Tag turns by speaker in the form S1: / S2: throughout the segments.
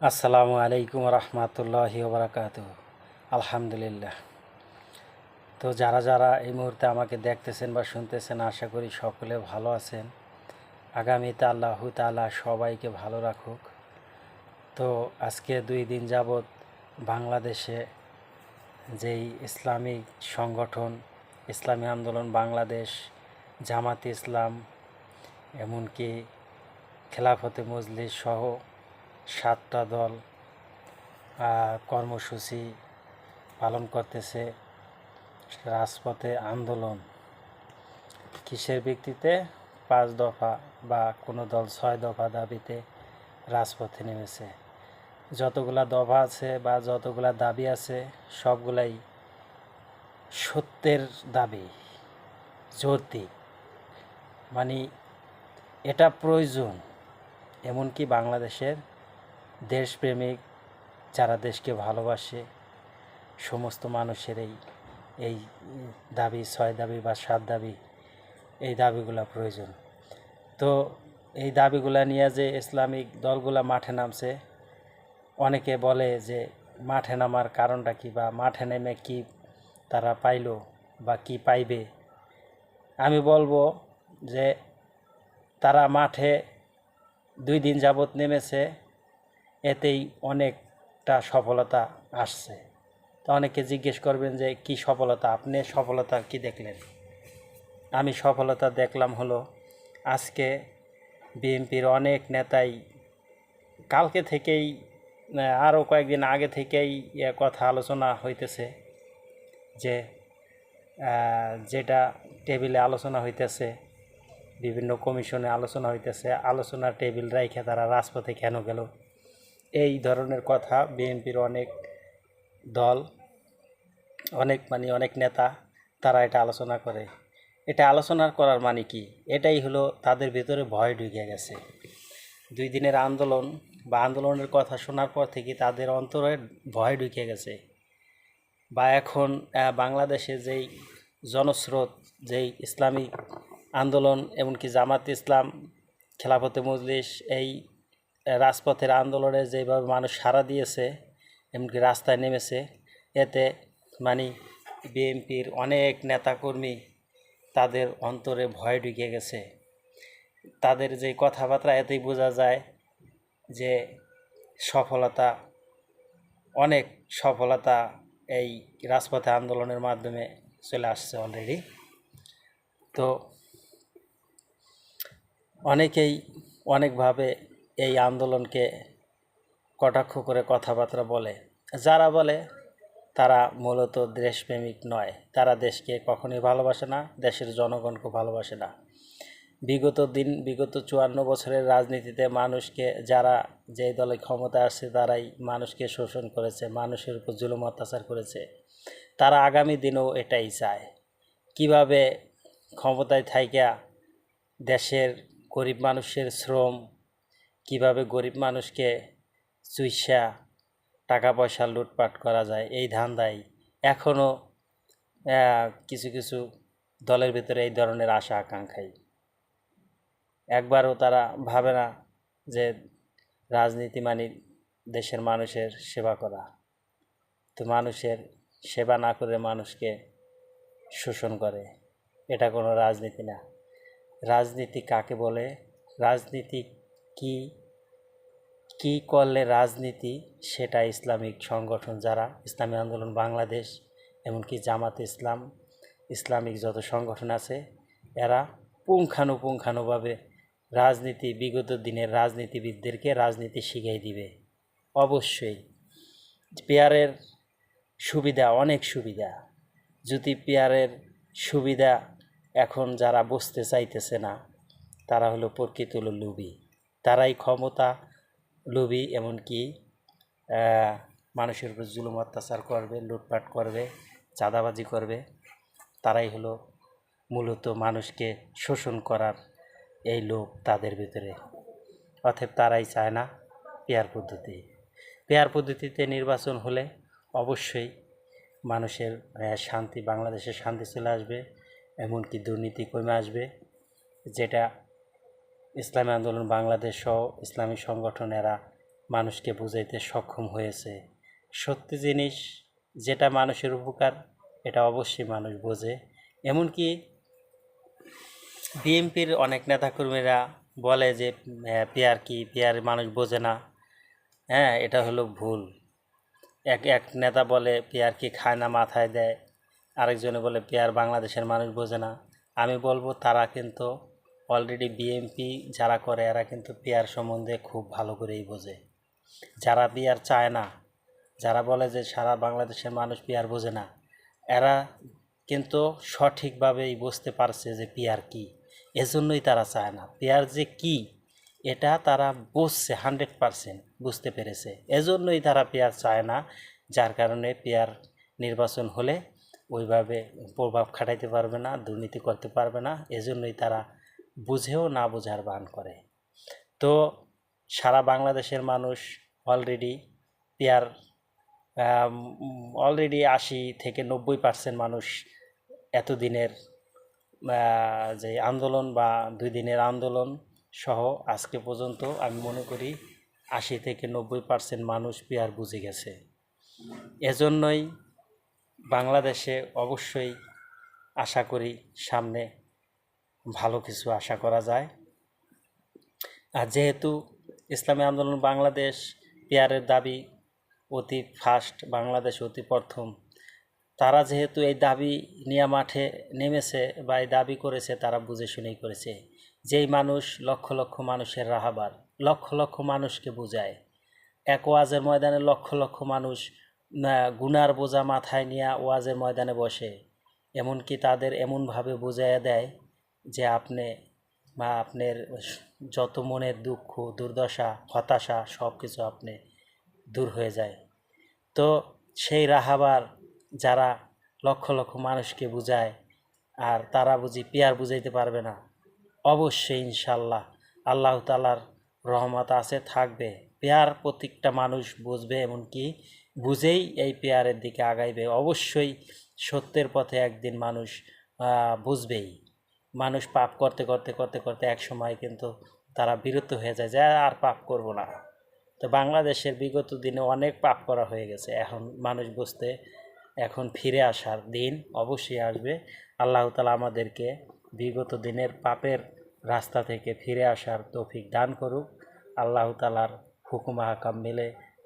S1: আসসালামু আলাইকুম রহমতুল্লাহি ওবরাকাতুহ। আলহামদুলিল্লাহ। তো যারা যারা এই মুহূর্তে আমাকে দেখতেছেন বা শুনতেছেন, আশা করি সকলে ভালো আছেন। আগামীতে আল্লাহু তাআলা সবাইকে ভালো রাখুক। তো আজকে 2 দিন যাবৎ বাংলাদেশে যেই ইসলামিক সংগঠন ইসলামী আন্দোলন বাংলাদেশ, জামাতে ইসলাম, এমনকি খেলাফতে মজলিস সহ 7টা দল কর্মসূচি পালন করতেছে। রাজপথে আন্দোলন কিসের ভিত্তিতে? 5 দফা বা কোনো দল 6 দফা দাবিতে রাজপথে নেমেছে। যতগুলা দফা আছে বা যতগুলা দাবি আছে সবগুলাই সত্যের দাবি, যৌক্তিক, মানে এটা প্রয়োজন। এমনকি বাংলাদেশের দেশপ্রেমিক যারা দেশকে ভালোবাসে সমস্ত মানুষের এই দাবি, 6 দাবি বা 7 দাবি, এই দাবিগুলো প্রয়োজন। তো এই দাবিগুলা নিয়ে যে ইসলামিক দলগুলা মাঠে নামছে, অনেকে বলে যে মাঠে নামার কারণটা কী বা মাঠে নেমে কি তারা পাইলো বা কি পাইবে। আমি বলবো যে তারা মাঠে 2 দিন যাবৎ নেমেছে, এতেই অনেকটা সফলতা আসছে। তো অনেকে জিজ্ঞেস করবেন যে কি সফলতা, আপনি সফলতা কি দেখলেন? আমি সফলতা দেখলাম হলো আজকে বিএনপির অনেক নেতাই কালকে থেকেই, আরও কয়েকদিন আগে থেকেই কথা আলোচনা হইতেছে যে যেটা টেবিলে আলোচনা হইতেছে, বিভিন্ন কমিশনে আলোচনা হইতেছে, আলোচনার টেবিল রাইখে তারা রাজপথে কেন গেল, এই ধরনের কথা বিএনপির অনেক দল, অনেক নেতা তারা এটা আলোচনা করে। এটা আলোচনা করার মানে কি? এটাই হলো তাদের ভিতরে ভয় ঢুকে গেছে। 2 দিনের আন্দোলন বা আন্দোলনের কথা শোনার পর থেকে তাদের অন্তরে ভয় ঢুকে গেছে। বা এখন বাংলাদেশে যেই জনস্রোত, যেই ইসলামী আন্দোলন, এমনকি জামাত ইসলাম, খেলাফতে মজলিস, এই রাজপথের আন্দোলনে যেভাবে মানুষ সাড়া দিয়েছে, এমনকি রাস্তায় নেমেছে, এতে মানে বিএনপির অনেক নেতাকর্মী তাদের অন্তরে ভয় ঢুকে গেছে। তাদের যে কথাবার্তা এতেই বোঝা যায় যে অনেক সফলতা এই রাজপথে আন্দোলনের মাধ্যমে চলে আসছে অলরেডি। তো অনেকেই অনেকভাবে এই আন্দোলনকে কটাক্ষ করে কথাবার্তা বলে। যারা বলে তারা মূলত দেশপ্রেমিক নয়, তারা দেশকে কখনোই ভালোবাসে না, দেশের জনগণকে ভালোবাসে না। বিগত 54 বছরের রাজনীতিতে মানুষকে যারা যেই দলে ক্ষমতা আসছে তারাই মানুষকে শোষণ করেছে, মানুষের উপর জুলুম অত্যাচার করেছে। তারা আগামী দিনেও এটাই চায়। কিভাবে ক্ষমতায় থাইকা দেশের গরিব মানুষের শ্রম, কিভাবে গরিব মানুষকে চুইসা টাকা পয়সা লুটপাট করা যায়, এই ধান্দায় এখনও কিছু কিছু দলের ভিতরে এই ধরনের আশা আকাঙ্ক্ষাই। একবারও তারা ভাবে না যে রাজনীতি মানে দেশের মানুষের সেবা করা। তো মানুষের সেবা না করে মানুষকে শোষণ করে, এটা কোনো রাজনীতি না। রাজনীতি কাকে বলে? রাজনীতি কি কি করলে রাজনীতি, সেটা ইসলামিক সংগঠন যারা ইসলামী আন্দোলন বাংলাদেশ, এমনকি জামাতে ইসলাম, ইসলামিক যত সংগঠন আছে, এরা পুঙ্খানুপুঙ্খানুভাবে রাজনীতি, বিগত দিনের রাজনীতিবিদদেরকে রাজনীতি শিখিয়ে দিবে। অবশ্যই পেয়ারের সুবিধা, অনেক সুবিধা। যদি পেয়ারের সুবিধা এখন যারা বুঝতে চাইতেছে না, তারা হলো প্রকৃত লোভী, তারাই ক্ষমতা লোভী, এমনকি মানুষের উপর জুলুম অত্যাচার করবে, লুটপাট করবে, চাঁদাবাজি করবে। তারাই হলো মূলত মানুষকে শোষণ করার এই লোভ তাদের ভিতরে। অতএব তারাই চায় না পেয়ার পদ্ধতিতে নির্বাচন হলে অবশ্যই মানুষের শান্তি, বাংলাদেশের শান্তি চলে আসবে, এমনকি দুর্নীতি কমে আসবে, যেটা ইসলামী আন্দোলন বাংলাদেশ সহ ইসলামী সংগঠনেরা মানুষকে বুঝাইতে সক্ষম হয়েছে। সত্যি জিনিস যেটা মানুষের উপকার এটা অবশ্যই মানুষ বোঝে। এমনকি বিএনপির অনেক নেতাকর্মীরা বলে যে পেয়ার কি, পেয়ার মানুষ বোঝে না। হ্যাঁ, এটা হলো ভুল। এক নেতা বলে পেয়ার কি খায় না, মাথায় দেয়। আরেকজনে বলে পেয়ার বাংলাদেশের মানুষ বোঝে না। আমি বলবো তারা কিন্তু অলরেডি বিএনপি যারা করে এরা কিন্তু পেয়ার সম্বন্ধে খুব ভালো করেই বোঝে। যারা পেয়ার চায় না, যারা বলে যে সারা বাংলাদেশের মানুষ পেয়ার বোঝে না, এরা কিন্তু সঠিকভাবেই বুঝতে পারছে যে পেয়ার কী। এজন্যই তারা চায় না। পেয়ার যে কী এটা তারা বুঝছে, 100% বুঝতে পেরেছে। এজন্যই তারা পেয়ার চায় না, যার কারণে পেয়ার নির্বাচন হলে ওইভাবে প্রভাব খাটাইতে পারবে না, দুর্নীতি করতে পারবে না। এজন্যই তারা বুঝেও না বোঝার ভান করে। তো সারা বাংলাদেশের মানুষ অলরেডি পেয়ার অলরেডি 80-90% মানুষ এতদিনের যে আন্দোলন বা 2 দিনের আন্দোলন সহ আজকে পর্যন্ত আমি মনে করি 80-90% মানুষ পেয়ার বুঝে গেছে। এজন্যই বাংলাদেশে অবশ্যই আশা করি সামনে ভালো কিছু আশা করা যায়। আর যেহেতু ইসলামী আন্দোলন বাংলাদেশ পেয়ারের দাবি অতি ফার্স্ট, বাংলাদেশ অতি প্রথম, তারা যেহেতু এই দাবি নিয়ে মাঠে নেমেছে বা এই দাবি করেছে, তারা বুঝে শুনেই করেছে। যেই মানুষ লক্ষ লক্ষ মানুষের রাহাবার, লক্ষ লক্ষ মানুষকে বুঝায়, এক ওয়াজের ময়দানে লক্ষ লক্ষ মানুষ গুনার বোঝা মাথায় নিয়ে ওয়াজের ময়দানে বসে, এমনকি তাদের এমনভাবে বুঝাইয়া দেয় যে আপনি বা আপনার যত মনের দুঃখ, দুর্দশা, হতাশা সব কিছু আপনি দূর হয়ে যায়। তো সেই রাহাবার যারা লক্ষ লক্ষ মানুষকে বুঝায় আর তারা বুঝি পেয়ার বুঝাইতে পারবে না, অবশ্যই ইনশাল্লাহ আল্লাহ তাআলার রহমত আছে, থাকবে। পেয়ার প্রত্যেকটা মানুষ বুঝবে, এমনকি বুঝেই এই পেয়ারের দিকে আগাইবে। অবশ্যই সত্যের পথে একদিন মানুষ বুঝবেই। মানুষ পাপ করতে করতে করতে করতে এক সময় কিন্তু তারা বিরত হয়ে যায় যে আর পাপ করব না। তো বাংলাদেশের বিগত দিনে অনেক পাপ করা হয়ে গেছে, এখন মানুষ বুঝতে এখন ফিরে আসার দিন অবশ্যই আসবে। আল্লাহ তাআলা আমাদেরকে বিগত দিনের পাপের রাস্তা থেকে ফিরে আসার তৌফিক দান করুক। আল্লাহ তাআলার হুকুম আহকাম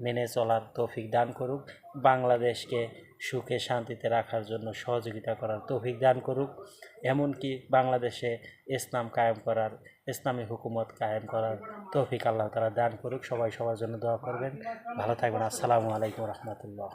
S1: মেনে চলার তৌফিক দান করুক। বাংলাদেশকে সুখে শান্তিতে রাখার জন্য সহযোগিতা করার তৌফিক দান করুক। এমনকি বাংলাদেশে ইসলাম কায়েম করার, ইসলামী হুকুমত কায়েম করার তৌফিক আল্লাহ তাআলা দান করুক। সবাই সবার জন্য দোয়া করবেন। ভালো থাকবেন। আসসালামু আলাইকুম রহমতুল্লাহ।